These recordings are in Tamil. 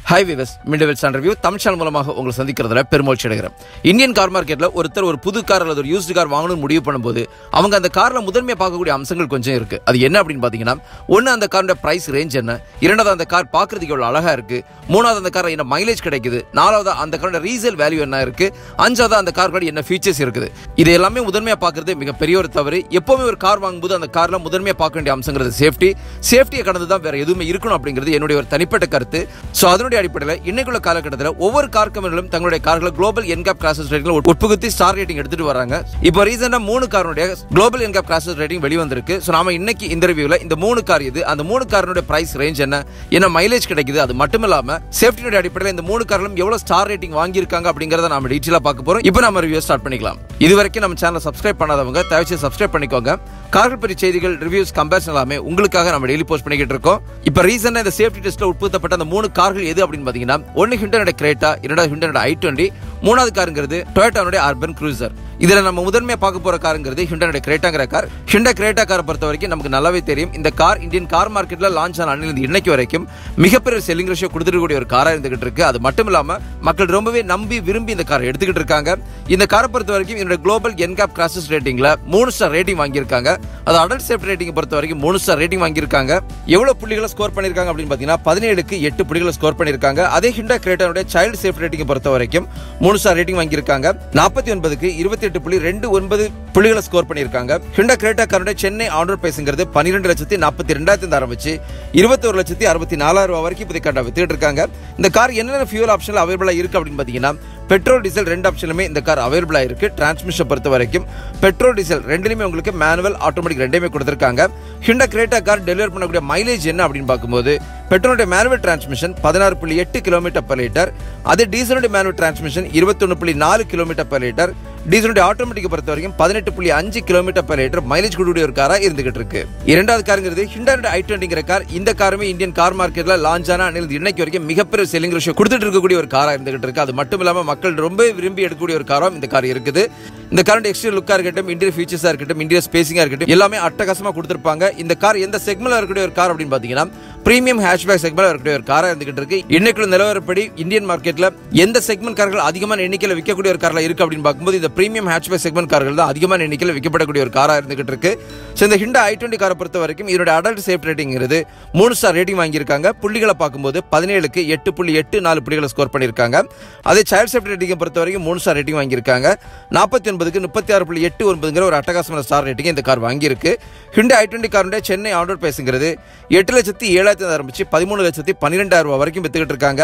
Hi viewers, Midwest and Review Tamil channel மூலமாக உங்களை சந்திக்கிறதுல பெருமகிழ்ச்சி அடைகிறேன். இந்தியன் கார் மார்க்கெட்ல ஒருத்தர் ஒரு புது கார் அல்லது ஒரு யூஸ்டு கார் வாங்கணும்னு முடிவு பண்ணும்போது அவங்க அந்த கார்ல முதன்மையா பார்க்கக்கூடிய அம்சங்கள் கொஞ்சம் இருக்கு. அது என்ன அப்படின்னு பாத்தீங்கன்னா, ஒன்னு அந்த காரோட பிரைஸ் ரேஞ்ச் என்ன, இரண்டாவது அந்த கார் பார்க்கிறதுக்கு எவ்வளவு அழகா இருக்கு, மூணாவது அந்த கார் என்ன மைலேஜ் கிடைக்குது, நாலாவது அந்த காரோட ரீசேல் வேல்யூ என்ன இருக்கு, அஞ்சாவது அந்த காரோட என்ன ஃபீச்சர்ஸ் இருக்குது. இது எல்லாமே முதன்மையா பார்க்கிறது மிகப்பெரிய ஒரு தவறு. எப்பவுமே ஒரு கார் வாங்கும்போது அந்த கார்ல முதன்மையா பார்க்க வேண்டிய அம்சங்கிறது சேஃப்டியை கடந்து தான் வேற எதுவுமே இருக்கணும் அப்படிங்கிறது என்னுடைய ஒரு தனிப்பட்ட கருத்து. சோ அதனுடைய அடிப்படையில் இன்னைக்குள்ள காலகட்டத்தில் ஒவ்வொரு கார் கம்பெனிகளும் தங்களுடைய கார்களை குளோபல் என்கேப் கிராஷஸ் ரேட்டிங்ல உட்புகுத்தி ஸ்டார் ரேட்டிங் எடுத்துட்டு வராங்க. இப்போ ரீசெண்டா 3 காரோட குளோபல் என்கேப் கிராஷஸ் ரேட்டிங் வெளிவந்திருக்கு. சோ நாம இன்னைக்கு இந்த ரிவ்யூல இந்த 3 கார் இது, அந்த 3 காரோட பிரைஸ் ரேஞ்ச் என்ன மைலேஜ் கிடைக்குது, அது மட்டும் இல்லாம சேஃப்டியோட அடிப்படையில் இந்த 3 கார்களும் எவ்வளவு ஸ்டார் ரேட்டிங் வாங்கி இருக்காங்க அப்படிங்கறத நாம டீடைலா பார்க்க போறோம். இப்போ நம்ம ரிவ்யூ ஸ்டார்ட் பண்ணிக்கலாம். இதுவரைக்கும் நம்ம சேனலை சப்ஸ்கிரைப் பண்ணாதவங்க தயவுசெய்து சப்ஸ்கிரைப் பண்ணிக்கோங்க. கார்கள் பற்றி செய்திகள், ரிவ்யூஸ், கம்பேரிசன் எல்லாமே உங்களுக்காக நம்ம டெய்லி போஸ்ட் பண்ணிக்கிட்டு இருக்கோம். இப்போ ரீசெண்டா இந்த சேஃப்டி டெஸ்ட்ல உட்படுத்தப்பட்ட அந்த 3 கார்கள் எது அப்படின்னு பாத்தீங்கன்னா, ஒன்னு Hyundai Creta, இரண்டாவது Hyundai i20, மூணாவது காருங்கிறது Toyotaவுடைய அர்பன் க்ரூசர். இதுல நம்ம முதன்மையா பார்க்க போற காருங்கிறது Hyundai Cretaங்கிற கார். Hyundai Creta காரை பொறுத்த வரைக்கும் நமக்கு நல்லாவே தெரியும், இந்த கார் இந்தியன் கார் மார்க்கெட்ல லான்ச் ஆன அன்னிலிருந்து இன்னைக்கு வரைக்கும் மிகப்பெரிய செல்லிங் ரேஷியோ கொடுத்துருக்கக்கூடிய ஒரு காரா இருந்துகிட்டு இருக்கு. அது மட்டும் இல்லாம மக்கள் ரொம்பவே நம்பி விரும்பி இந்த காரை எடுத்துக்கிட்டு இருக்காங்க. இந்த காரை பொறுத்த வரைக்கும் இதோட குளோபல் என்கேப் கிராஷஸ் ரேட்டிங்ல 3 ஸ்டார் ரேட்டிங் வாங்கியிருக்காங்க. அது அடல்ட் சேஃப்டி ரேட்டிங் பொறுத்த வரைக்கும் 3 ஸ்டார் ரேட்டிங் வாங்கியிருக்காங்க. எவ்வளவு புள்ளிகளை ஸ்கோர் பண்ணிருக்காங்க அப்படின்னு பாத்தீங்கன்னா 17க்கு 8 புள்ளிகளை ஸ்கோர் பண்ணிருக்காங்க. அதே Hyundai Cretaவுடைய சைல்டு சேஃப்டி ரேட்டிங் பொறுத்த வரைக்கும் 3 ஸ்டார் ரேட்டிங் வாங்கியிருக்காங்க. 49க்கு 28.29 புள்ளிகளை ஸ்கோர் பண்ணிருக்காங்க. Hyundai Creta காரோட சென்னை ஆன்-ரோட் பிரைஸ்ங்கிறது 12,42,000 ஆரம்பிச்சு 21,64,000 வரைக்கும் இப்போதைக்கு வித்துட்டு இருக்காங்க. இந்த கார் என்னென்ன ஃபியூல் ஆப்ஷன்ல அவைலபிளா இருக்கு அப்படின்னு பாத்தீங்கன்னா, பெட்ரோல் டீசல் ரெண்டு ஆப்ஷனுமே இந்த கார் அவைலபிளா இருக்கு. டிரான்ஸ்மிஷன் பொறுத்த வரைக்கும் பெட்ரோல் டீசல் ரெண்டுலயுமே உங்களுக்கு மேனுவல் ஆட்டோமேட்டிக் ரெண்டுமே கொடுத்திருக்காங்க. Hyundai Creta கார் டெலிவர் பண்ணக்கூடிய மைலேஜ் என்ன அப்படின்னு பார்க்கும்போது, பெட்ரோலுடைய மேனுவல் டிரான்ஸ்மிஷன் 16.8 km/லிட்டர், அதே டீசலுடைய மேனுவல் டிரான்ஸ்மிஷன் 21.4 km/லிட்டர், டீசலுடைய ஆட்டோமேட்டிக் பொறுத்த வரைக்கும் 18.5 km/லிட்டர் மைலேஜ் கூடிய ஒரு காரா இருந்துகிட்டு இருக்கு. இரண்டாவது காருங்கிறது Hyundai i20ங்கிற கார். இந்த காருமே இந்தியன் கார் மார்க்கெட்ல லான்ச் ஆன இன்னைக்கு வரைக்கும் மிகப்பெரிய செல்லிங் ரேஷியோ கொடுத்துட்டு இருக்கக்கூடிய ஒரு காரா இருந்துகிட்டு இருக்கு. அது மட்டும் இல்லாம மக்கள் ரொம்ப விரும்பி எடுக்கக்கூடிய ஒரு காரம் இந்த கார் இருக்குது. இந்த காரோட எக்ஸ்டீரியர் லுக்கா இருக்கட்டும், இன்டீரியர் ஃபீச்சர்ஸா இருக்கட்டும், இன்டீரியர் ஸ்பேசிங்கா இருக்கட்டும், எல்லாமே அட்டகாசமா கொடுத்திருப்பாங்க. இந்த கார் எந்த செக்மெண்ட்ல இருக்கக்கூடிய ஒரு கார் அப்படின்னு பாத்தீங்கன்னா, பிரீமியம் ஹேஷ்பேக் செக்மெண்ட்ல இருக்கக்கூடிய ஒரு காரா இருந்துகிட்டு இருக்கு. இன்னைக்குள்ள நிலவரப்படி இந்தியன் மார்க்கெட்ல எந்த செக்மெண்ட் கார்கள் அதிகமான எண்ணிக்கையில் விற்கக்கூடிய ஒரு கார்ல இருக்கு அப்படின்னு பார்க்கும்போது, இந்த பிரீமியம் ஹேஷ்பேக் செக்மெண்ட் கார்கள் தான் அதிகமான எண்ணிக்கையில் விற்கப்படக்கூடிய ஒரு காரா இருந்துகிட்டு இருக்கு. சோ இந்த Hyundai i20 காரை பொறுத்த வரைக்கும் இதோட அடல்ட் சேஃப்டி ரேட்டிங்கிறது 3 ஸ்டார் ரேட்டிங் வாங்கியிருக்காங்க. புள்ளிகளை பார்க்கும்போது 17க்கு 8.84 புள்ளிகளை ஸ்கோர் பண்ணிருக்காங்க. அதே சைல்ட் சேஃப்டி ரேட்டிங் பொறுத்த வரைக்கும் 3 ஸ்டார் ரேட்டிங் வாங்கியிருக்காங்க. 49க்கு 36.89ங்கிற ஒரு அட்டகாசமான ஸ்டார் ரேட்டிங் இந்த கார் வாங்கியிருக்கு. Hyundai i20 காரோட சென்னை ஆன்-ரோட் பிரைஸ்ங்கிறது 8,07,000 ஆரம்பிச்சு 13,12,000 வரைக்கும் வித்துக்கிட்டு இருக்காங்க.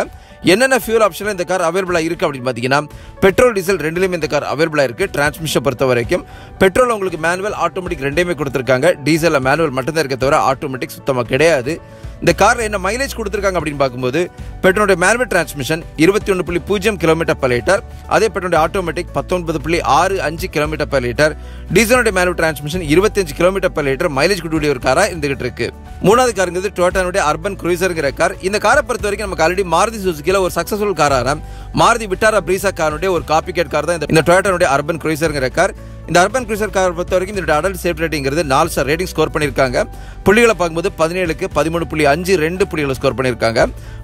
என்னென்ன ஃபியூல் ஆப்ஷன்ல இந்த கார் அவைலபிளா இருக்கு அப்படின்னு பாத்தீங்கன்னா, பெட்ரோல் டீசல் ரெண்டுலயுமே இந்த கார் அவைலபிளா இருக்கு. டிரான்ஸ்மிஷன் பொறுத்த வரைக்கும் பெட்ரோல் உங்களுக்கு மேனுவல் ஆட்டோமேட்டிக் ரெண்டையுமே கொடுத்திருக்காங்க. டீசல்ல மேனுவல் மட்டும் தான் இருக்க தவிர ஆட்டோமேட்டிக் சுத்தமா கிடையாது. இந்த கார்ல என்ன மைலேஜ் கொடுத்திருக்காங்க அப்படின்னு பார்க்கும்போது, பெட்ரோலுடைய மேனுவல் டிரான்ஸ்மிஷன் 21.0 km/லிட்டர், அதே பெட்ரோலுடைய ஆட்டோமேட்டிக் 19.65 km/லிட்டர், டீசலுடைய மேனுவல் டிரான்ஸ்மிஷன் 25 km/லிட்டர் மைலேஜ் கூடிய ஒரு காரா இருந்துகிட்டு இருக்கு. மூணாவது காருங்கிறது Toyotaவுடைய அர்பன் க்ரூசர்ங்கிற கார். இந்த காரை பொறுத்த வரைக்கும் நமக்கு ஆல்ரெடி மாருதி சுசுகில ஒரு சக்சஸ்ஃபுல் காரான மாருதி விட்டாரா பிரீசா காருடைய ஒரு காப்பி கேட் கார் தான் இந்த Toyotaவுடைய அர்பன் க்ரூசர்ங்கிற கார். இந்த அர்பன் க்ரூசர் கார் பொறுத்த வரைக்கும் இதோட அடல்ட் சேஃப்டி ரேட்டிங்கிறது 4 ஸ்டார் ரேட்டிங் ஸ்கோர் பண்ணிருக்காங்க. புள்ளிகளை பார்க்கும்போது 17க்கு 13.52 புள்ளிகளை ஸ்கோர் பண்ணிருக்காங்க.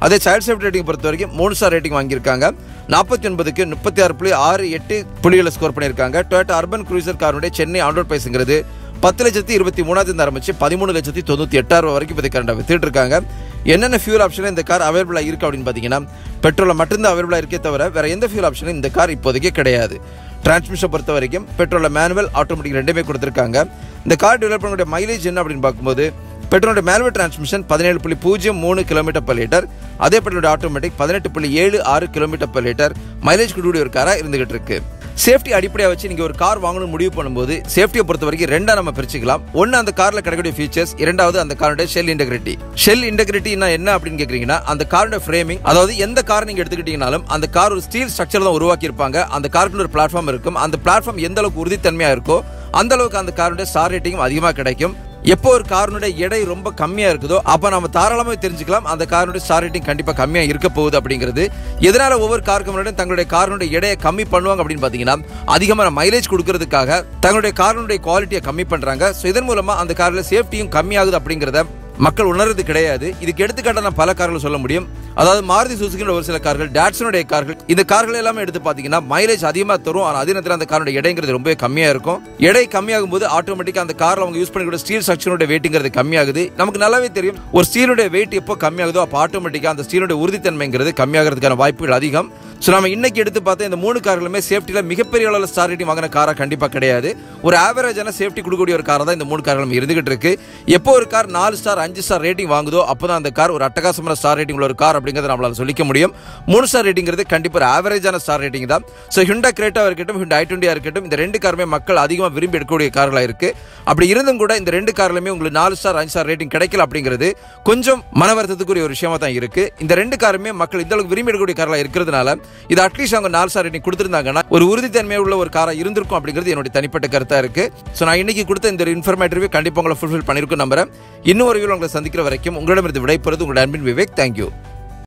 அதே சைல்ட் சேஃப்டி ரேட்டிங் பொறுத்த வரைக்கும் 3 ஸ்டார் ரேட்டிங் வாங்கியிருக்காங்க. 49க்கு 36.68 புள்ளிகளை ஸ்கோர் பண்ணிருக்காங்க. Toyota அர்பன் க்ரூசர் காருடைய சென்னை ஆன்-ரோட் பிரைஸ்ங்கிறது 10,23,000 ஆரம்பிச்சு 13,98,000 வரைக்கும் இப்போதைக்கு கரண்டா வித்துட்டு இருக்காங்க. என்னென்ன ஃபியூல் ஆப்ஷன்ல இந்த கார் அவைலபிளா இருக்கு அப்படின்னு பாத்தீங்கன்னா, பெட்ரோல மட்டும்தான் அவைலபிளா இருக்கே தவிர வேற எந்த ஃபியூல் ஆப்ஷனும் இந்த கார் இப்போதைக்கு கிடையாது. டிரான்ஸ்மிஷன் பொறுத்த வரைக்கும் பெட்ரோல மேனுவல் ஆட்டோமேட்டிக் ரெண்டுமே கொடுத்திருக்காங்க. இந்த கார் டெவலப் பண்ணக்கூடிய மைலேஜ் என்ன அப்படின்னு பார்க்கும்போது, பெட்ரோலுடைய மேனுவல் டிரான்ஸ்மிஷன் 17.03 km/லிட்டர், அதே பெட்ரோலுடைய ஆட்டோமேட்டிக் 18.76 km/லிட்டர் மைலேஜ் கூடிய ஒரு காரா இருந்துகிட்டு இருக்கு. சேஃப்டி அடிப்படையா வச்சு நீங்க ஒரு கார் வாங்கணும்னு முடிவு பண்ணும்போது சேஃப்டியை பொறுத்த வரைக்கும் ரெண்டா நம்ம பிரிச்சுக்கலாம். ஒன்னு அந்த கார்ல கிடைக்கக்கூடிய ஃபீச்சர்ஸ், இரண்டாவது அந்த காரோட ஷெல் இன்டெகிரிட்டி. ஷெல் இன்டெகிரிட்டினா என்ன அப்படின்னு கேக்குறீங்கன்னா, அந்த காரோட ஃப்ரேமிங், அதாவது எந்த கார் நீங்க எடுத்துக்கிட்டீங்கனாலும் அந்த கார் ஒரு ஸ்டீல் ஸ்ட்ரக்சர் தான் உருவாக்கி இருப்பாங்க. அந்த காருக்கு ஒரு பிளாட்ஃபார்ம் இருக்கும். அந்த பிளாட்ஃபார்ம் எந்த அளவுக்கு உறுதித்தன்மையா இருக்கோ அந்த அளவுக்கு அந்த காரோட ஸ்டார் ரேட்டிங் அதிகமா கிடைக்கும். எப்போ ஒரு காருடைய எடை ரொம்ப கம்மியா இருக்குதோ அப்ப நம்ம தாராளமா தெரிஞ்சுக்கலாம் அந்த காருடைய ஸ்டார் ரேட்டிங் கண்டிப்பா கம்மியா இருக்க போகுது அப்படிங்கிறது. எதனால ஒவ்வொரு கார் கம்பெனியும் தங்களுடைய காருடைய எடையை கம்மி பண்ணுவாங்க அப்படின்னு பாத்தீங்கன்னா, அதிகமான மைலேஜ் கொடுக்கறதுக்காக தங்களுடைய காருடைய குவாலிட்டியை கம்மி பண்றாங்க. சோ இதன் மூலமா அந்த கார்ல சேஃப்டியும் கம்மியாகுது அப்படிங்கறத மக்கள் உணர்றது கிடையாது. இதுக்கு எடுத்துக்காட்டான பல கார்கள் சொல்ல முடியும். அதாவது மாருதி சுசுகின்ற ஒரு சில கார்கள், டாட்சனுடைய கார்கள், இந்த கார்கள் எல்லாமே எடுத்து பார்த்தீங்கன்னா மைலேஜ் அதிகமாக தரும். ஆனால் அதே நேரத்தில் அந்த காரோட எடைங்கிறது ரொம்பவே கம்மியாக இருக்கும். எடை கம்மியாகும் போது ஆட்டோமேட்டிக்காக அந்த காரில் அவங்க யூஸ் பண்ணிக்கிற ஸ்டீல் ஸ்ட்ரக்சரோட வெயிட்ங்கிறது கம்மியாகுது. நமக்கு நல்லாவே தெரியும், ஒரு ஸ்டீலுடைய வெயிட் எப்போ கம்மியாகுதோ அப்போ ஆட்டோமேட்டிக்காக அந்த ஸ்டீலுடைய உறுதித்தன்மைங்கிறது கம்மியாகிறதுக்கான வாய்ப்புகள் அதிகம். ஸோ நம்ம இன்னைக்கு எடுத்து பார்த்தா இந்த 3 கார்களுமே சேஃப்டியில் மிகப்பெரிய அளவில் ஸ்டார் ரேட்டிங் வாங்கின காராக கண்டிப்பாக கிடையாது. ஒரு ஆவரேஜான சேஃப்டி கொடுக்கக்கூடிய ஒரு காராக தான் இந்த 3 கார்களும் இருந்துகிட்டு இருக்கு. எப்போ ஒரு கார் 4 ஸ்டார் 5 ஸ்டார் ரேட்டிங் வாங்குதோ அப்போ தான் அந்த கார் ஒரு அட்டகாசமான ஸ்டார் ரேட்டிங் உள்ள ஒரு கார் அப்படிங்கிறத நம்மளால சொல்லிக்க முடியும். 3 ஸ்டார் ரேட்டிங்கிறது கண்டிப்பாக ஒரு ஆவரேஜான ஸ்டார் ரேட்டிங் தான். ஸோ Hyundai Creta இருக்கட்டும், Hyundai i20 இருக்கட்டும், இந்த 2 காருமே மக்கள் அதிகமாக விரும்பி எடுக்கக்கூடிய கார்களாக இருக்கு. அப்படி இருந்தும் கூட இந்த 2 கார்லையுமே உங்களுக்கு 4 ஸ்டார் 5 ஸ்டார் ரேட்டிங் கிடைக்கல அப்படிங்கிறது கொஞ்சம் மன வருத்தத்துக்குரிய ஒரு விஷயமா தான் இருக்கு. இந்த 2 காருமே மக்கள் இந்த அளவுக்கு விரும்பி எடுக்கக்கூடிய கார்களாக இருக்கிறதுனால இது அட்லீஸ்ட் அவங்க 4 ஸ்டார் ரேட்டிங் கொடுத்திருந்தாங்கன்னா ஒரு உறுதித்தன்மை உள்ள ஒரு காரா இருந்திருக்கும் அப்படிங்கிறது என்னோட தனிப்பட்ட கருத்தா இருக்கு. சோ நான் இன்னைக்கு கொடுத்த இந்த இன்ஃபர்மேட்டிவ் கண்டிப்பா உங்களை ஃபுல்ஃபில் பண்ணிருக்கும் நம்புறேன். இன்னொரு வீடியோல உங்களை சந்திக்கிற வரைக்கும் உங்களிடமிருந்து விடைபெறுவது உங்கள் அன்பின் விவேக். தேங்க்யூ.